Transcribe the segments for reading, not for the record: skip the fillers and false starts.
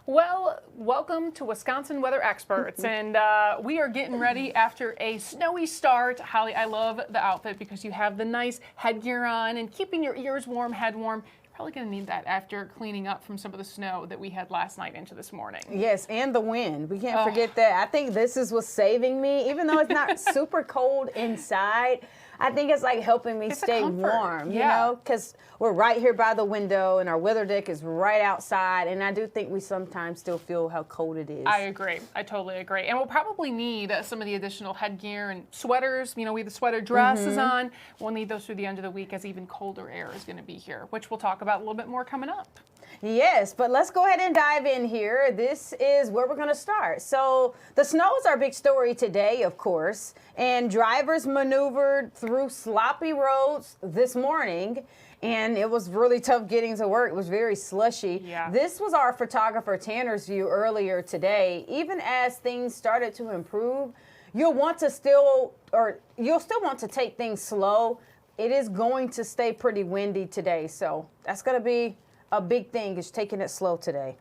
Well, welcome to Wisconsin Weather Experts, and we are getting ready after a snowy start. Holly, I love the outfit because you have the nice headgear on and keeping your ears warm, head warm. You're probably going to need that after cleaning up from some of the snow that we had last night into this morning. Yes, and the wind. We can't forget that. I think this is what's saving me, even though it's not super cold inside. I think it's like helping me stay warm, you know, because we're right here by the window and our weather deck is right outside. And I do think we sometimes still feel how cold it is. I agree. I totally agree. And we'll probably need some of the additional headgear and sweaters. You know, we have the sweater dresses on. We'll need those through the end of the week as even colder air is going to be here, which we'll talk about a little bit more coming up. Yes, but let's go ahead and dive in here. This is where we're going to start. So the snow is our big story today, of course, and drivers maneuvered through sloppy roads this morning, and it was really tough getting to work. It was very slushy. Yeah. This was our photographer Tanner's view earlier today. Even as things started to improve, you'll still want to take things slow. It is going to stay pretty windy today, so that's going to be a big thing, is taking it slow today.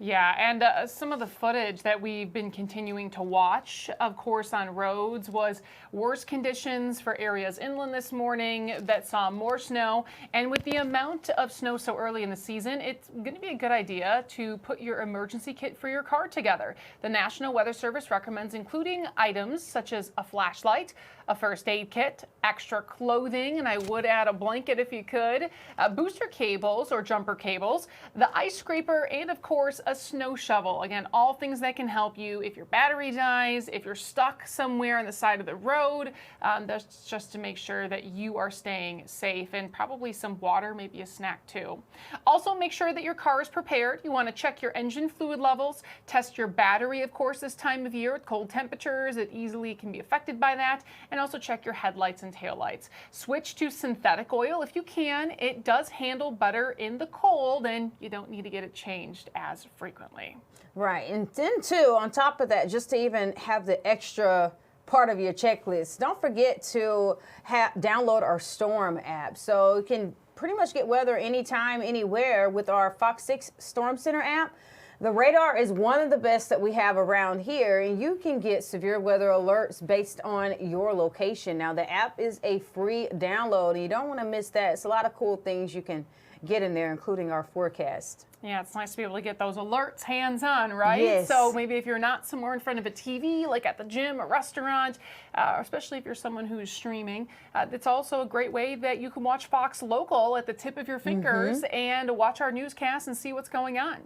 Yeah, and some of the footage that we've been continuing to watch, of course, on roads was worse conditions for areas inland this morning that saw more snow. And with the amount of snow so early in the season, it's going to be a good idea to put your emergency kit for your car together. The National Weather Service recommends including items such as a flashlight, a first aid kit, extra clothing, and I would add a blanket if you could, booster cables or jumper cables, the ice scraper, and of course a snow shovel. Again, all things that can help you if your battery dies, if you're stuck somewhere on the side of the road. That's just to make sure that you are staying safe, and probably some water, maybe a snack too. Also, make sure that your car is prepared. You want to check your engine fluid levels, test your battery, of course, this time of year with cold temperatures. It easily can be affected by that. And also check your headlights and taillights. Switch to synthetic oil if you can. It does handle better in the cold, and you don't need to get it changed as frequently. Right, and then too, on top of that, just to even have the extra part of your checklist, don't forget to download our Storm app. So you can pretty much get weather anytime, anywhere with our FOX6 Storm Center app. The radar is one of the best that we have around here, and you can get severe weather alerts based on your location. Now, the app is a free download, and you don't want to miss that. It's a lot of cool things you can get in there, including our forecast. Yeah, it's nice to be able to get those alerts hands-on, right? Yes. So maybe if you're not somewhere in front of a TV, like at the gym, a restaurant, especially if you're someone who's streaming, it's also a great way that you can watch Fox Local at the tip of your fingers and watch our newscasts and see what's going on.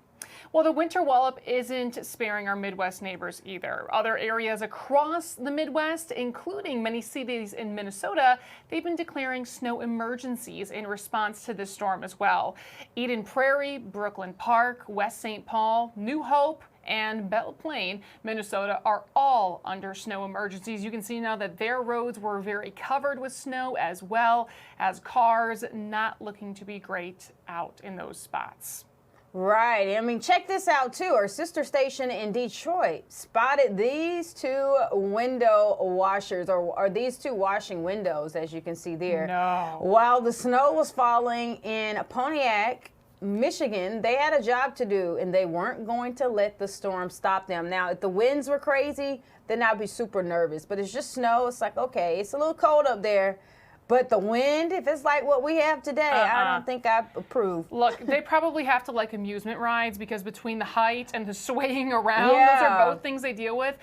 Well, the winter wallop isn't sparing our Midwest neighbors either. Other areas across the Midwest, including many cities in Minnesota, they've been declaring snow emergencies in response to this storm as well. Eden Prairie, Brooklyn Park, West St. Paul, New Hope, and Belle Plaine, Minnesota, are all under snow emergencies. You can see now that their roads were very covered with snow, as well as cars not looking to be great out in those spots. Right. I mean, check this out, too. Our sister station in Detroit spotted these two window washers, or these two washing windows, as you can see there. No. While the snow was falling in Pontiac, Michigan, they had a job to do, and they weren't going to let the storm stop them. Now, if the winds were crazy, then I'd be super nervous. But it's just snow. It's like, okay, it's a little cold up there. But the wind, if it's like what we have today, I don't think I approve. Look, they probably have to like amusement rides, because between the height and the swaying around, those are both things they deal with.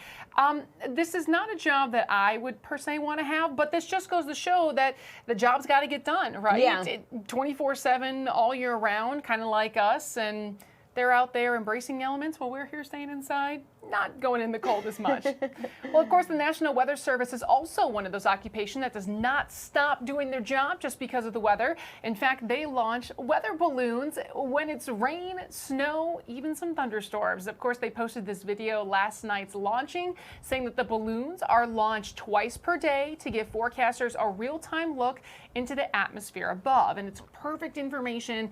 This is not a job that I would per se want to have, but this just goes to show that the job's got to get done, right? Yeah. 24/7 all year round, kind of like us, and they're out there embracing the elements while we're here staying inside, not going in the cold as much. Well, of course, the National Weather Service is also one of those occupations that does not stop doing their job just because of the weather. In fact, they launch weather balloons when it's rain, snow, even some thunderstorms. Of course, they posted this video last night's launching, saying that the balloons are launched twice per day to give forecasters a real-time look into the atmosphere above. And it's perfect information.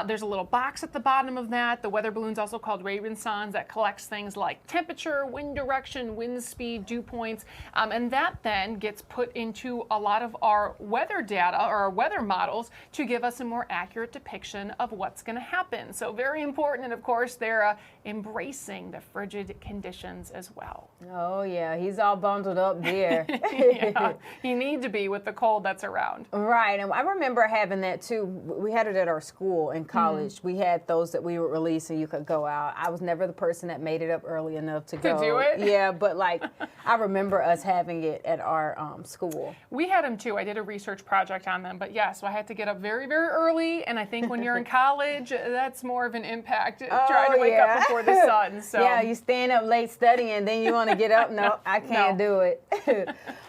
There's a little box at the bottom of that that. The weather balloon's also called Ravensons, that collects things like temperature, wind direction, wind speed, dew points, and that then gets put into a lot of our weather data or our weather models to give us a more accurate depiction of what's going to happen. So very important, and of course they're embracing the frigid conditions as well. Oh yeah, he's all bundled up there. Yeah, you need to be with the cold that's around. Right, and I remember having that too. We had it at our school in college. We had those that we would release and you could go out. I was never the person that made it up early enough to go. To do it? Yeah, but like I remember us having it at our school. We had them too. I did a research project on them, but yeah, so I had to get up very, very early, and I think when you're in college, that's more of an impact, trying to wake up before the sun. So yeah, you staying up late studying, then you want to get up. No, I can't do it.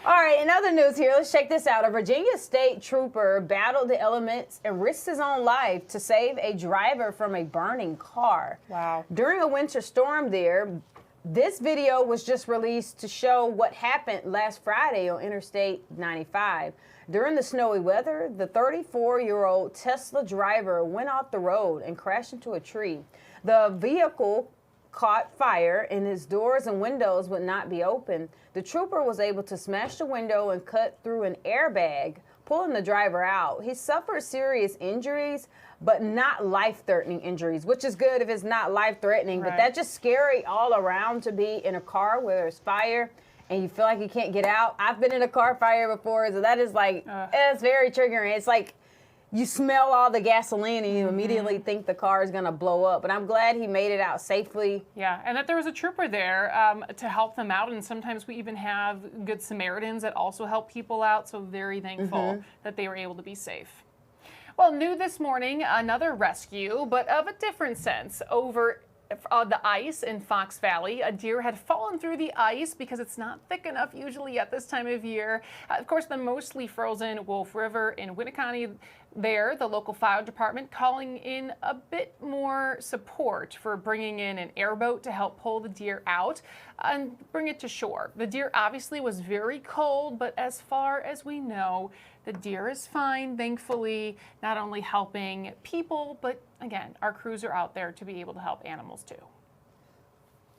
All right, in other news here, let's check this out. A Virginia state trooper battled the elements and risked his own life to save a driver from a burning car. Wow. During a winter storm there, this video was just released to show what happened last Friday on Interstate 95. During the snowy weather, the 34-year-old Tesla driver went off the road and crashed into a tree. The vehicle caught fire and his doors and windows would not be open. The trooper was able to smash the window and cut through an airbag, pulling the driver out. He suffered serious injuries, but not life-threatening injuries, which is good if it's not life-threatening, Right. but that's just scary all around to be in a car where there's fire and you feel like you can't get out. I've been in a car fire before, so that is like, it's very triggering. It's like you smell all the gasoline and you immediately think the car is gonna blow up. But I'm glad he made it out safely. Yeah, and that there was a trooper there to help them out, and sometimes we even have good Samaritans that also help people out, so very thankful that they were able to be safe. Well, new this morning, another rescue, but of a different sense. Over the ice in Fox Valley, a deer had fallen through the ice because it's not thick enough usually at this time of year. Of course, the mostly frozen Wolf River in Winneconne there, the local fire department calling in a bit more support for bringing in an airboat to help pull the deer out and bring it to shore. The deer obviously was very cold, but as far as we know, the deer is fine, thankfully, not only helping people, but again, our crews are out there to be able to help animals too.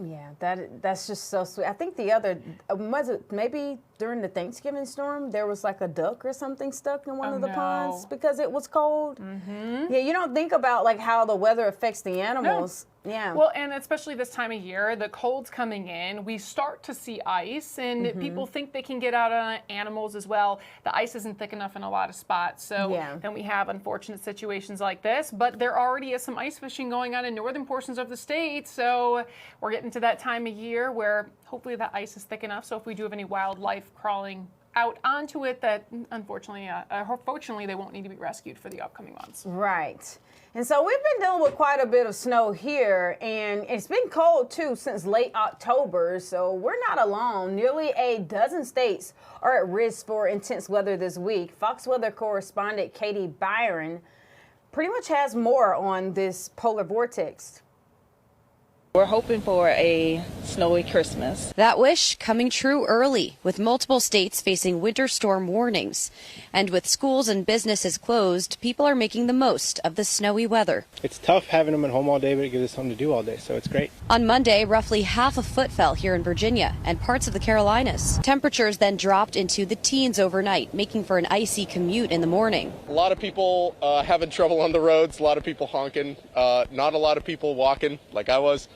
Yeah, that's just so sweet. I think the other, was it maybe during the Thanksgiving storm, there was like a duck or something stuck in one of the ponds because it was cold? Yeah, you don't think about like how the weather affects the animals. Yeah. Well, and especially this time of year, the cold's coming in, we start to see ice, and people think they can get out on animals as well. The ice isn't thick enough in a lot of spots, so then we have unfortunate situations like this. But there already is some ice fishing going on in northern portions of the state, so we're getting to that time of year where hopefully the ice is thick enough, so if we do have any wildlife crawling out onto it, that unfortunately, fortunately, they won't need to be rescued for the upcoming months. Right. And so we've been dealing with quite a bit of snow here, and it's been cold too since late October, so we're not alone. Nearly a dozen states are at risk for intense weather this week. Fox Weather correspondent Katie Byron pretty much has more on this polar vortex. We're hoping for a snowy Christmas. That wish coming true early, with multiple states facing winter storm warnings. And with schools and businesses closed, people are making the most of the snowy weather. It's tough having them at home all day, but it gives us something to do all day, so it's great. On Monday, roughly half a foot fell here in Virginia and parts of the Carolinas. Temperatures then dropped into the teens overnight, making for an icy commute in the morning. A lot of people having trouble on the roads, a lot of people honking, not a lot of people walking like I was.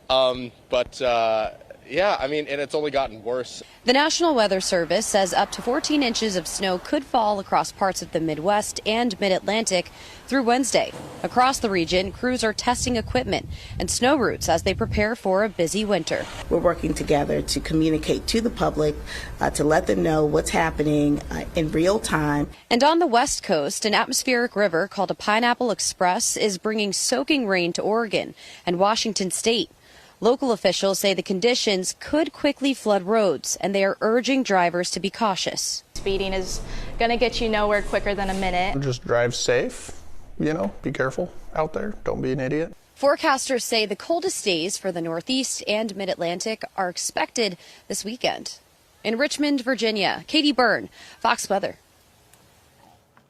Yeah, I mean, and it's only gotten worse. The National Weather Service says up to 14 inches of snow could fall across parts of the Midwest and Mid-Atlantic through Wednesday. Across the region, crews are testing equipment and snow routes as they prepare for a busy winter. We're working together to communicate to the public, to let them know what's happening in real time. And on the West Coast, an atmospheric river called a Pineapple Express is bringing soaking rain to Oregon and Washington State. Local officials say the conditions could quickly flood roads, and they are urging drivers to be cautious. Speeding is going to get you nowhere quicker than a minute. Just drive safe, be careful out there. Don't be an idiot. Forecasters say the coldest days for the Northeast and Mid-Atlantic are expected this weekend. In Richmond, Virginia, Katie Byrne, Fox Weather.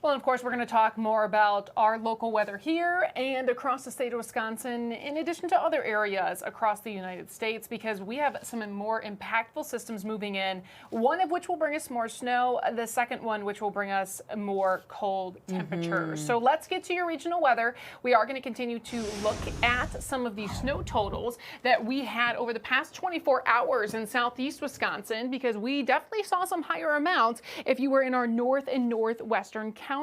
Well, and of course, we're going to talk more about our local weather here and across the state of Wisconsin, in addition to other areas across the United States, because we have some more impactful systems moving in, one of which will bring us more snow, the second one which will bring us more cold temperatures. So let's get to your regional weather. We are going to continue to look at some of the snow totals that we had over the past 24 hours in southeast Wisconsin, because we definitely saw some higher amounts if you were in our north and northwestern counties.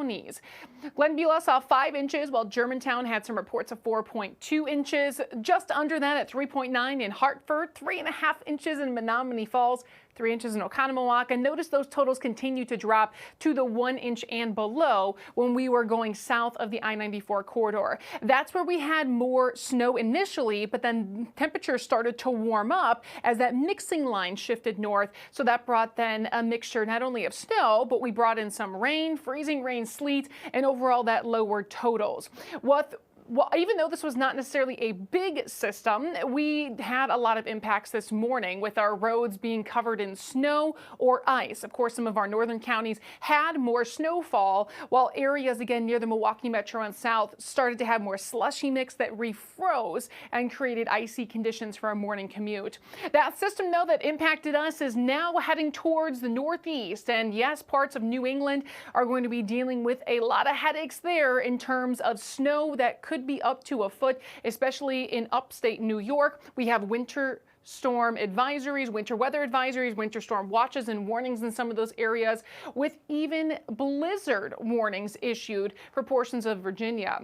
Glenbeulah saw 5 inches, while Germantown had some reports of 4.2 inches. Just under that at 3.9 in Hartford, 3.5 inches in Menominee Falls, 3 inches in Oconomowoc. And notice those totals continue to drop to the 1 inch and below when we were going south of the I-94 corridor. That's where we had more snow initially, but then temperatures started to warm up as that mixing line shifted north. So that brought then a mixture not only of snow, but we brought in some rain, freezing rain, sleet, and overall that lowered totals. Well, even though this was not necessarily a big system, we had a lot of impacts this morning with our roads being covered in snow or ice. Of course, some of our northern counties had more snowfall, while areas, again, near the Milwaukee metro and south started to have more slushy mix that refroze and created icy conditions for a morning commute. That system, though, that impacted us is now heading towards the northeast. And yes, parts of New England are going to be dealing with a lot of headaches there in terms of snow that could be up to a foot, especially in upstate New York. We have winter storm advisories, winter weather advisories, winter storm watches and warnings in some of those areas, with even blizzard warnings issued for portions of Virginia.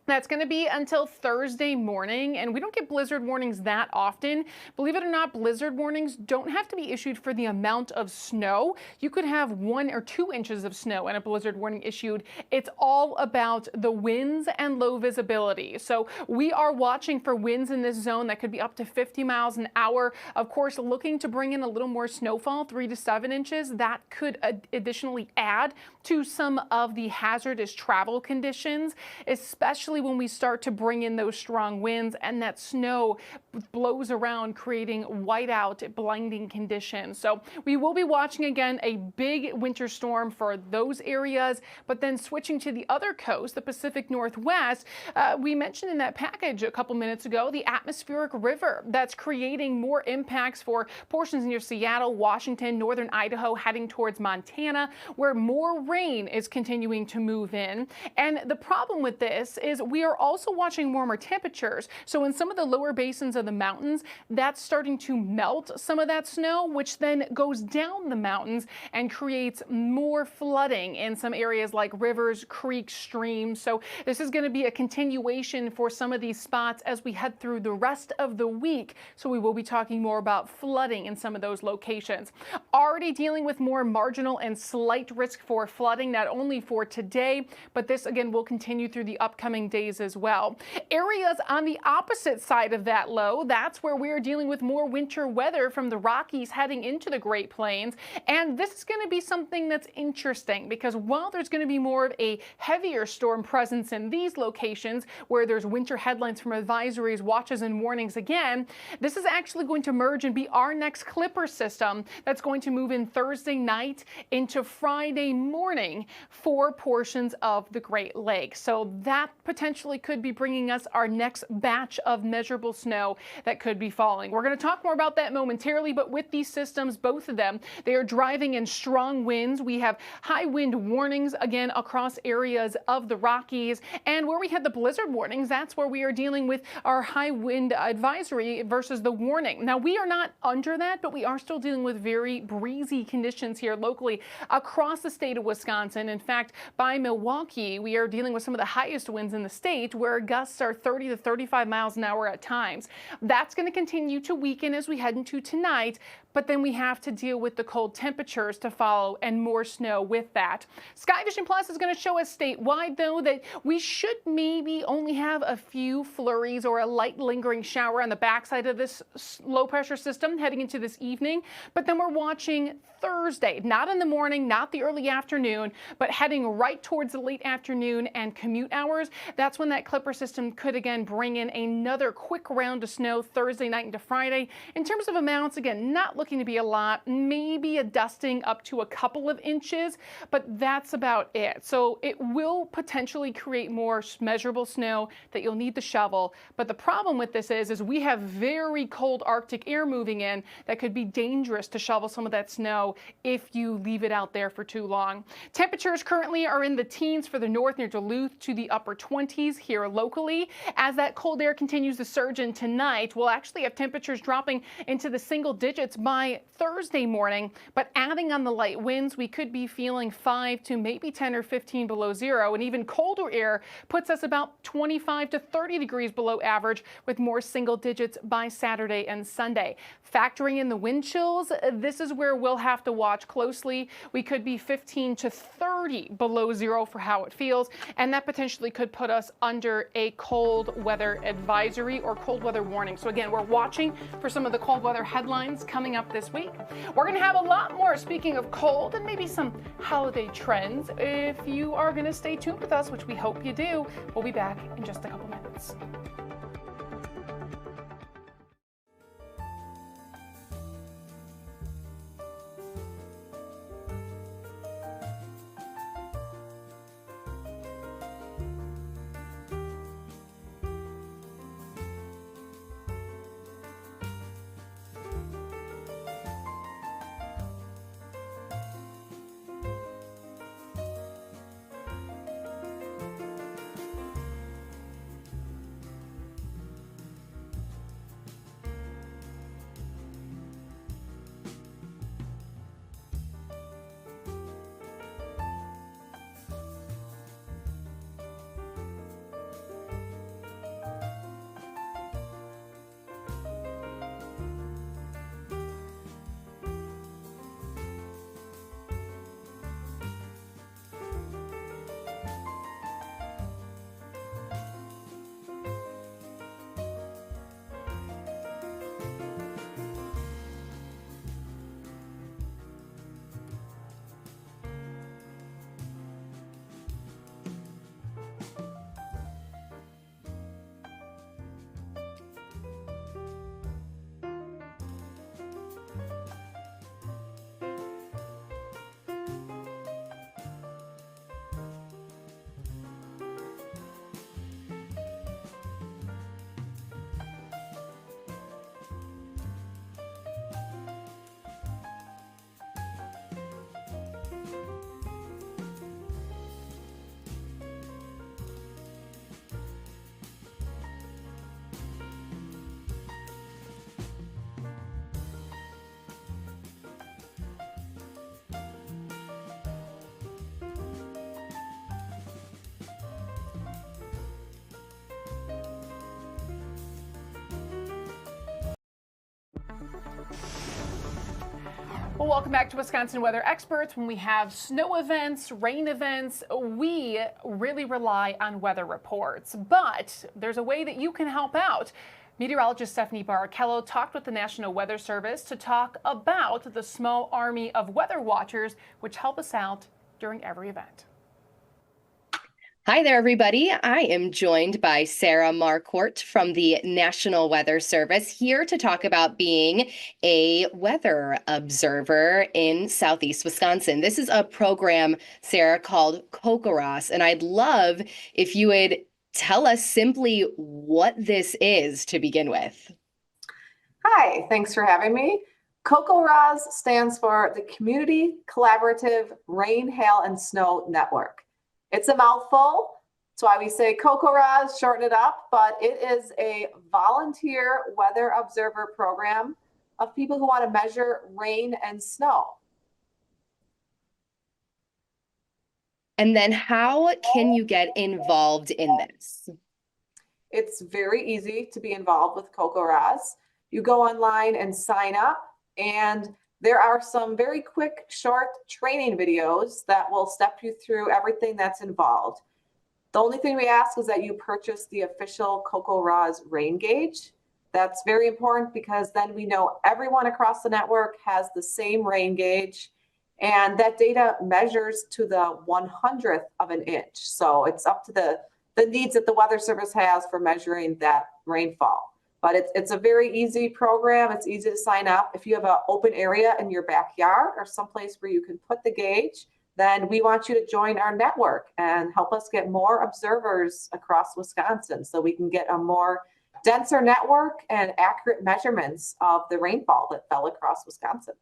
That's going to be until Thursday morning, and we don't get blizzard warnings that often. Believe it or not, blizzard warnings don't have to be issued for the amount of snow. You could have 1 or 2 inches of snow and a blizzard warning issued. It's all about the winds and low visibility. So we are watching for winds in this zone that could be up to 50 miles an hour. Of course, looking to bring in a little more snowfall, 3 to 7 inches. That could additionally add to some of the hazardous travel conditions, especially when we start to bring in those strong winds and that snow blows around, creating whiteout, blinding conditions. So we will be watching again a big winter storm for those areas, but then switching to the other coast, the Pacific Northwest, we mentioned in that package a couple minutes ago, the atmospheric river that's creating more impacts for portions near Seattle, Washington, northern Idaho, heading towards Montana, where more rain is continuing to move in. And the problem with this is we are also watching warmer temperatures. So in some of the lower basins of the mountains, that's starting to melt some of that snow, which then goes down the mountains and creates more flooding in some areas like rivers, creeks, streams. So this is going to be a continuation for some of these spots as we head through the rest of the week. So we will be talking more about flooding in some of those locations. Already dealing with more marginal and slight risk for flooding, not only for today, but this again will continue through the upcoming days as well. Areas on the opposite side of that low, that's where we are dealing with more winter weather from the Rockies heading into the Great Plains. And this is going to be something that's interesting, because while there's going to be more of a heavier storm presence in these locations where there's winter headlines from advisories, watches, and warnings again, this is actually going to merge and be our next Clipper system that's going to move in Thursday night into Friday morning for portions of the Great Lakes. So that potentially could be bringing us our next batch of measurable snow that could be falling. We're going to talk more about that momentarily, but with these systems, both of them, they are driving in strong winds. We have high wind warnings again across areas of the Rockies, and where we had the blizzard warnings, that's where we are dealing with our high wind advisory versus the warning. Now, we are not under that, but we are still dealing with very breezy conditions here locally across the state of Wisconsin. In fact, by Milwaukee, we are dealing with some of the highest winds in the state, where gusts are 30 to 35 miles an hour at times. That's going to continue to weaken as we head into tonight, but then we have to deal with the cold temperatures to follow and more snow with that. Sky Vision Plus is going to show us statewide, though, that we should maybe only have a few flurries or a light lingering shower on the backside of this low pressure system heading into this evening, but then we're watching Thursday, not in the morning, not the early afternoon, but heading right towards the late afternoon and commute hours. That's when that clipper system could again bring in another quick round of snow Thursday night into Friday. In terms of amounts, again, not looking to be a lot, maybe a dusting up to a couple of inches, but that's about it. So it will potentially create more measurable snow that you'll need to shovel. But the problem with this is we have very cold Arctic air moving in that could be dangerous to shovel some of that snow if you leave it out there for too long. Temperatures currently are in the teens for the north near Duluth to the upper 20s here locally. As that cold air continues to surge in tonight, we'll actually have temperatures dropping into the single digits by Thursday morning. But adding on the light winds, we could be feeling 5 to maybe 10 or 15 below zero. And even colder air puts us about 25 to 30 degrees below average with more single digits by Saturday and Sunday. Factoring in the wind chills, this is where we'll have to watch closely. We could be 15 to 30 below zero for how it feels, and that potentially could put us under a cold weather advisory or cold weather warning. So again, we're watching for some of the cold weather headlines coming up this week. We're going to have a lot more, speaking of cold, and maybe some holiday trends. If you are going to stay tuned with us, which we hope you do, we'll be back in just a couple minutes. Well, welcome back to Wisconsin Weather Experts. When we have snow events, rain events, we really rely on weather reports. But there's a way that you can help out. Meteorologist Stephanie Barrichello talked with the National Weather Service to talk about the small army of weather watchers, which help us out during every event. Hi there, everybody. I am joined by Sarah Marquardt from the National Weather Service here to talk about being a weather observer in Southeast Wisconsin. This is a program, Sarah, called COCORAS, and I'd love if you would tell us simply what this is to begin with. Hi, thanks for having me. COCORAS stands for the Community Collaborative Rain, Hail, and Snow Network. It's a mouthful. That's why we say COCORAS, shorten it up, but it is a volunteer weather observer program of people who want to measure rain and snow. And then how can you get involved in this? It's very easy to be involved with COCORAS. You go online and sign up, and there are some very quick, short training videos that will step you through everything that's involved. The only thing we ask is that you purchase the official COCORAS rain gauge. That's very important because then we know everyone across the network has the same rain gauge. And that data measures to the 100th of an inch. So it's up to the needs that the Weather Service has for measuring that rainfall. But it's a very easy program. It's easy to sign up. If you have an open area in your backyard or someplace where you can put the gauge, then we want you to join our network and help us get more observers across Wisconsin so we can get a more denser network and accurate measurements of the rainfall that fell across Wisconsin.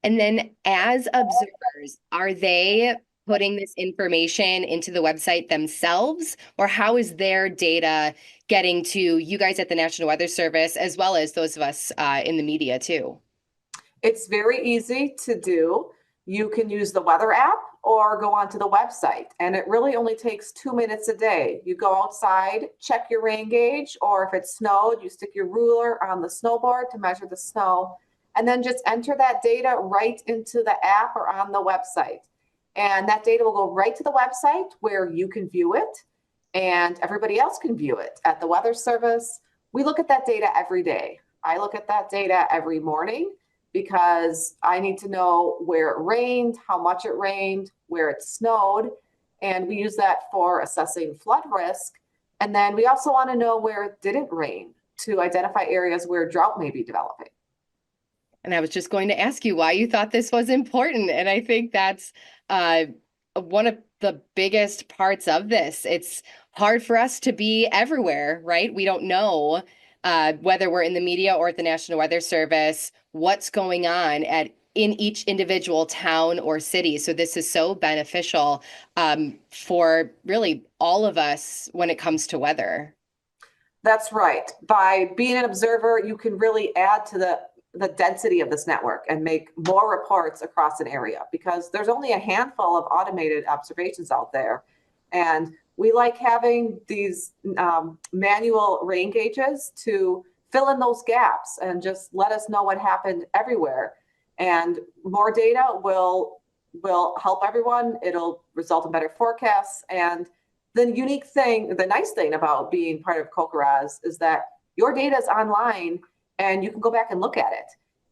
And then as observers, are they putting this information into the website themselves, or how is their data getting to you guys at the National Weather Service, as well as those of us in the media too? It's very easy to do. You can use the weather app or go onto the website, and it really only takes 2 minutes a day. You go outside, check your rain gauge, or if it snowed, you stick your ruler on the snowboard to measure the snow, and then just enter that data right into the app or on the website. And that data will go right to the website where you can view it and everybody else can view it. At the Weather Service, we look at that data every day. I look at that data every morning because I need to know where it rained, how much it rained, where it snowed, and we use that for assessing flood risk. And then we also want to know where it didn't rain to identify areas where drought may be developing. And I was just going to ask you why you thought this was important. And I think that's one of the biggest parts of this. It's hard for us to be everywhere, right? We don't know whether we're in the media or at the National Weather Service, what's going on in each individual town or city. So this is so beneficial for really all of us when it comes to weather. That's right. By being an observer, you can really add to the density of this network and make more reports across an area, because there's only a handful of automated observations out there. And we like having these manual rain gauges to fill in those gaps and just let us know what happened everywhere. And more data will help everyone. It'll result in better forecasts. And the nice thing about being part of COCORAZ is that your data is online and you can go back and look at it.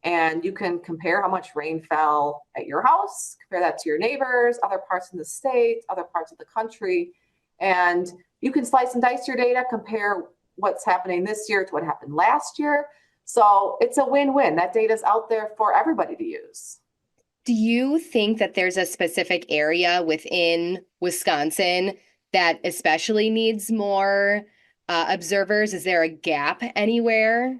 And you can compare how much rain fell at your house, compare that to your neighbors, other parts of the state, other parts of the country. And you can slice and dice your data, compare what's happening this year to what happened last year. So it's a win-win. That data is out there for everybody to use. Do you think that there's a specific area within Wisconsin that especially needs more observers? Is there a gap anywhere?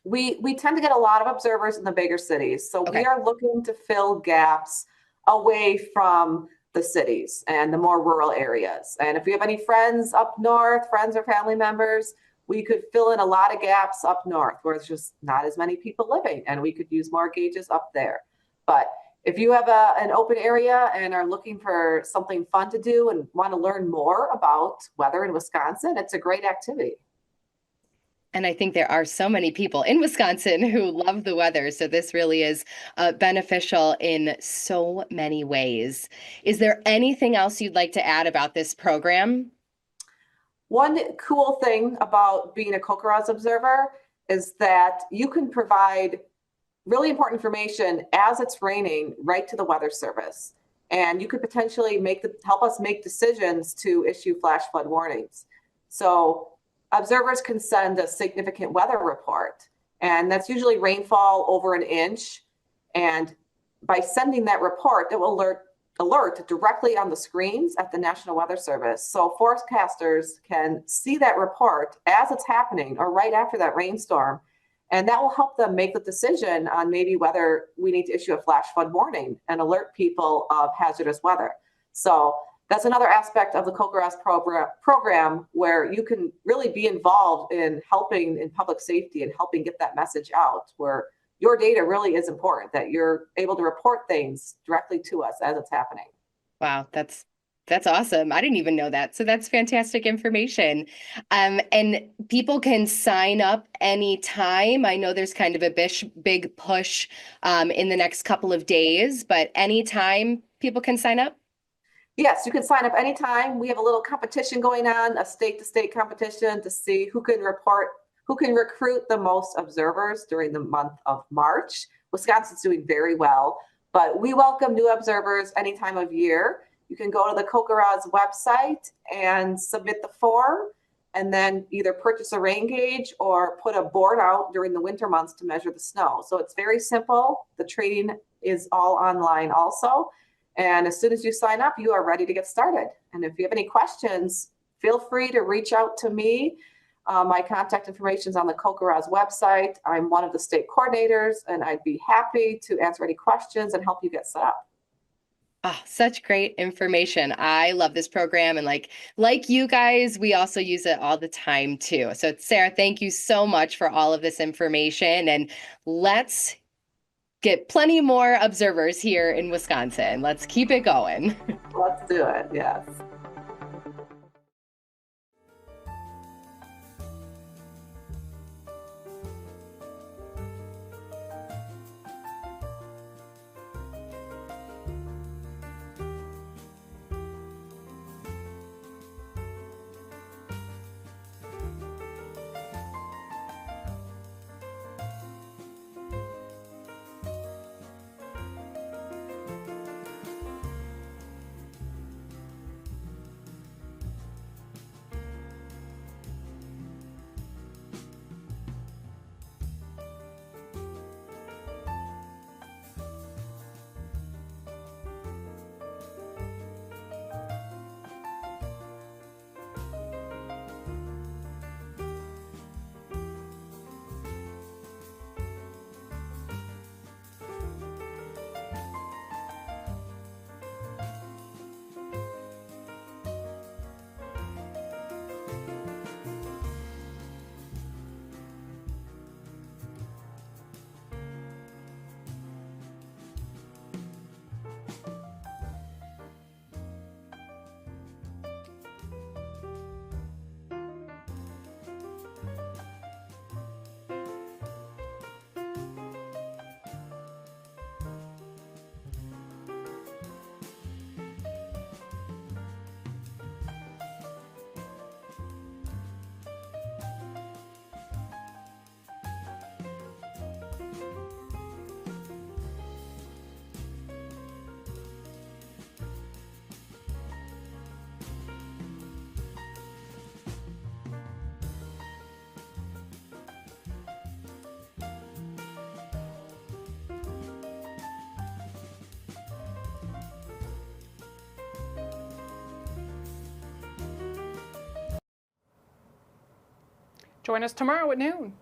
We tend to get a lot of observers in the bigger cities. So we are looking to fill gaps away from the cities and the more rural areas. And if you have any friends up north, friends or family members, we could fill in a lot of gaps up north where it's just not as many people living, and we could use more gauges up there. But if you have an open area and are looking for something fun to do and want to learn more about weather in Wisconsin, it's a great activity. And I think there are so many people in Wisconsin who love the weather. So this really is beneficial in so many ways. Is there anything else you'd like to add about this program? One cool thing about being a COCORAZ observer is that you can provide really important information as it's raining right to the Weather Service. And you could potentially help us make decisions to issue flash flood warnings. So observers can send a significant weather report, and that's usually rainfall over an inch. And by sending that report, it will alert directly on the screens at the National Weather Service. So forecasters can see that report as it's happening or right after that rainstorm. And that will help them make the decision on maybe whether we need to issue a flash flood warning and alert people of hazardous weather. So that's another aspect of the COCORAZ program where you can really be involved in helping in public safety and helping get that message out, where your data really is important, that you're able to report things directly to us as it's happening. Wow, that's awesome. I didn't even know that. So that's fantastic information. And people can sign up anytime. I know there's kind of a big push in the next couple of days, but anytime people can sign up? Yes, you can sign up anytime. We have a little competition going on, a state-to-state competition to see who can recruit the most observers during the month of March. Wisconsin's doing very well, But we welcome new observers any time of year. You can go to the Kokoraz website and submit the form, and then either purchase a rain gauge or put a board out during the winter months to measure the snow. So it's very simple. The training is all online also. And as soon as you sign up, you are ready to get started. And if you have any questions, feel free to reach out to me. My contact information is on the Kokoraz website. I'm one of the state coordinators, and I'd be happy to answer any questions and help you get set up. Oh, such great information. I love this program, and like you guys, we also use it all the time too. So Sarah, thank you so much for all of this information, and let's get plenty more observers here in Wisconsin. Let's keep it going. Let's do it. Yes. Join us tomorrow at noon.